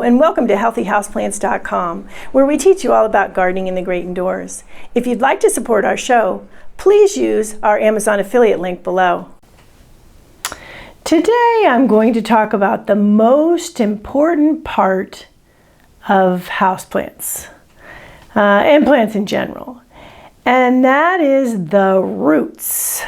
and welcome to healthyhouseplants.com, where we teach you all about gardening in the great indoors. If you'd like to support our show, please use our Amazon affiliate link below. Today I'm going to talk about the most important part of houseplants and plants in general, and that is the roots.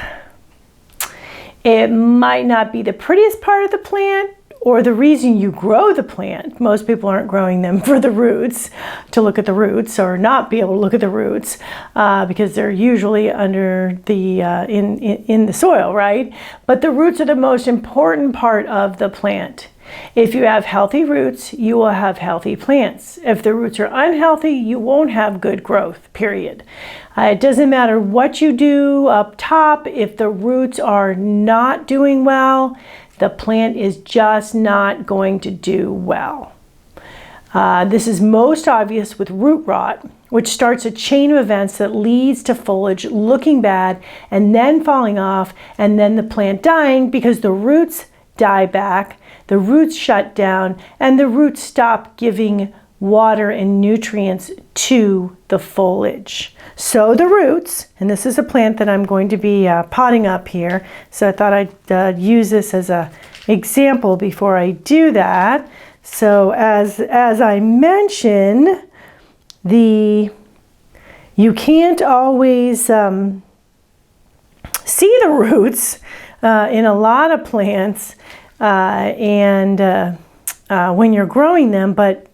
It might not be the prettiest part of the plant or the reason you grow the plant. Most people aren't growing them for the roots, to look at the roots or not be able to look at the roots because they're usually under the in the soil, right? But the roots are the most important part of the plant. If you have healthy roots, you will have healthy plants. If the roots are unhealthy, you won't have good growth, period. It doesn't matter what you do up top. If the roots are not doing well, the plant is just not going to do well. This is most obvious with root rot, which starts a chain of events that leads to foliage looking bad and then falling off, and then the plant dying because the roots die back, the roots shut down, and the roots stop giving water and nutrients to the foliage. So the roots, and this is a plant that I'm going to be potting up here, so I thought I'd use this as an example before I do that. So as I mentioned, you can't always see the roots in a lot of plants when you're growing them, but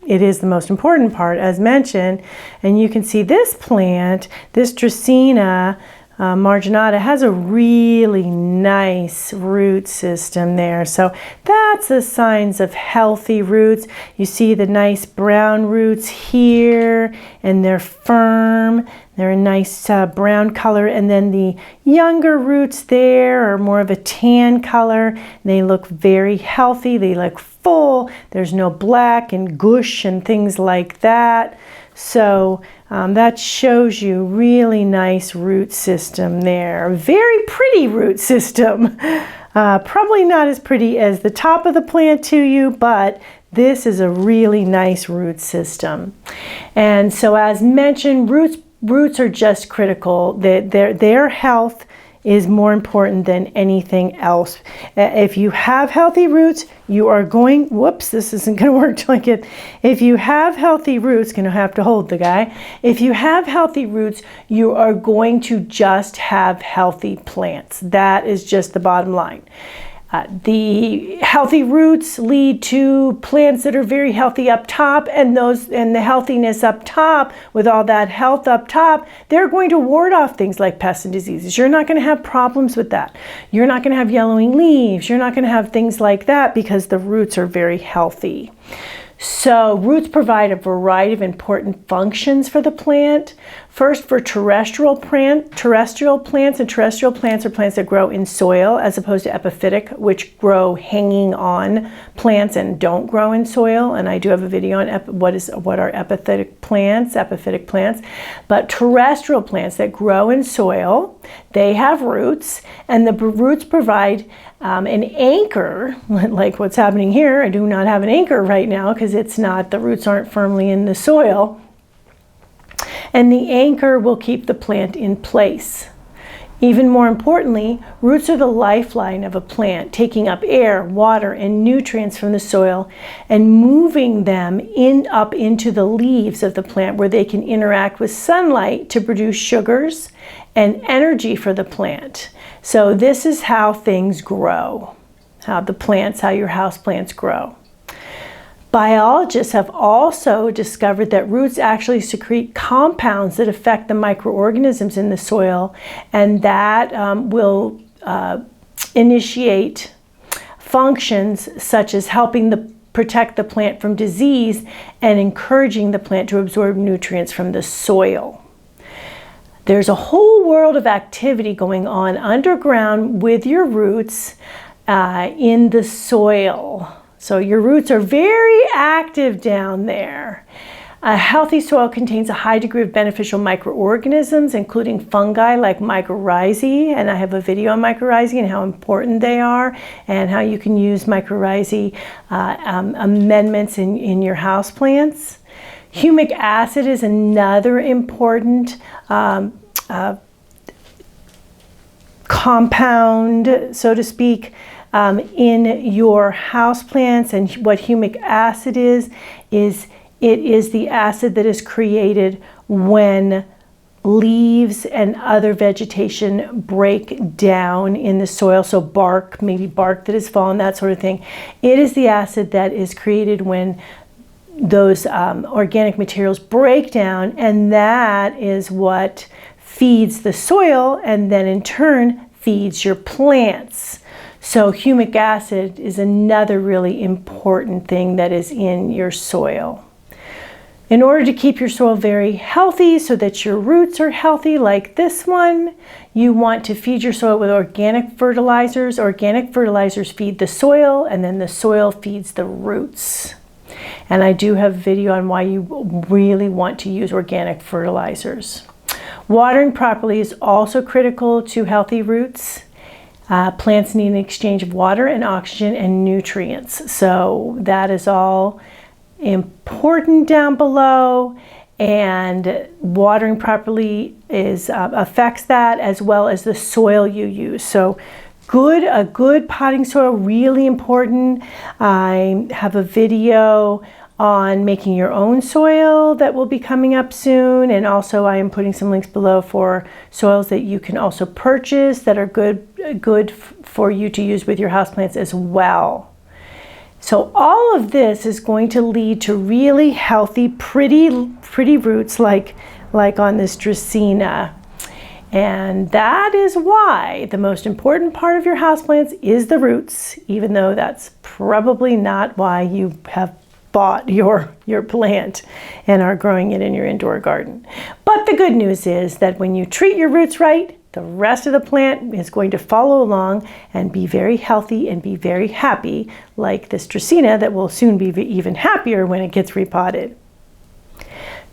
it is the most important part, as mentioned. And you can see this plant, this Dracaena marginata, has a really nice root system there. So that's the signs of healthy roots. You see the nice brown roots here, and they're firm. They're a nice brown color, and then the younger roots there are more of a tan color. They look very healthy. They look full. There's no black and gush and things like that. So that shows you really nice root system there. Very pretty root system. Probably not as pretty as the top of the plant to you, but this is a really nice root system. And so, as mentioned, roots are just critical. Their health is more important than anything else. If you have healthy roots, you are going, whoops, this isn't going to work like it. If you have healthy roots, going to have to hold the guy. If you have healthy roots, you are going to just have healthy plants. That is just the bottom line. The healthy roots lead to plants that are very healthy up top, and the healthiness up top, with all that health up top, they're going to ward off things like pests and diseases. You're not going to have problems with that. You're not going to have yellowing leaves. You're not going to have things like that because the roots are very healthy. So roots provide a variety of important functions for the plant. First, for terrestrial plants, and terrestrial plants are plants that grow in soil as opposed to epiphytic, which grow hanging on plants and don't grow in soil. And I do have a video on what are epiphytic plants. But terrestrial plants that grow in soil, they have roots, and the roots provide an anchor, like what's happening here. I do not have an anchor right now because the roots aren't firmly in the soil. And the anchor will keep the plant in place. Even more importantly, roots are the lifeline of a plant, taking up air, water, and nutrients from the soil and moving them up into the leaves of the plant, where they can interact with sunlight to produce sugars and energy for the plant. So this is how things grow, how your house plants grow. Biologists have also discovered that roots actually secrete compounds that affect the microorganisms in the soil, and that will initiate functions such as helping protect the plant from disease and encouraging the plant to absorb nutrients from the soil. There's a whole world of activity going on underground with your roots in the soil. So your roots are very active down there. A healthy soil contains a high degree of beneficial microorganisms, including fungi like mycorrhizae, and I have a video on mycorrhizae and how important they are and how you can use mycorrhizae amendments in your houseplants. Humic acid is another important compound, so to speak, in your houseplants. And what humic acid is it is the acid that is created when leaves and other vegetation break down in the soil. So bark, maybe bark that has fallen, that sort of thing. It is the acid that is created when those organic materials break down, and that is what feeds the soil and then in turn feeds your plants. So humic acid is another really important thing that is in your soil. In order to keep your soil very healthy so that your roots are healthy like this one, you want to feed your soil with organic fertilizers. Organic fertilizers feed the soil and then the soil feeds the roots. And I do have a video on why you really want to use organic fertilizers. Watering properly is also critical to healthy roots. Plants need an exchange of water and oxygen and nutrients. So that is all important down below, and watering properly affects that, as well as the soil you use. So a good potting soil, really important. I have a video on making your own soil that will be coming up soon, and also I am putting some links below for soils that you can also purchase that are good for you to use with your houseplants as well. So all of this is going to lead to really healthy, pretty roots like on this Dracaena. And that is why the most important part of your houseplants is the roots, even though that's probably not why you have bought your plant and are growing it in your indoor garden. But the good news is that when you treat your roots right, the rest of the plant is going to follow along and be very healthy and be very happy, like this Dracaena that will soon be even happier when it gets repotted.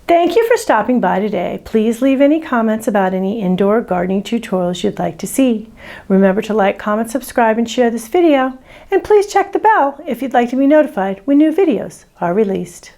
Thank you for stopping by today. Please leave any comments about any indoor gardening tutorials you'd like to see. Remember to like, comment, subscribe, and share this video. And please check the bell if you'd like to be notified when new videos are released.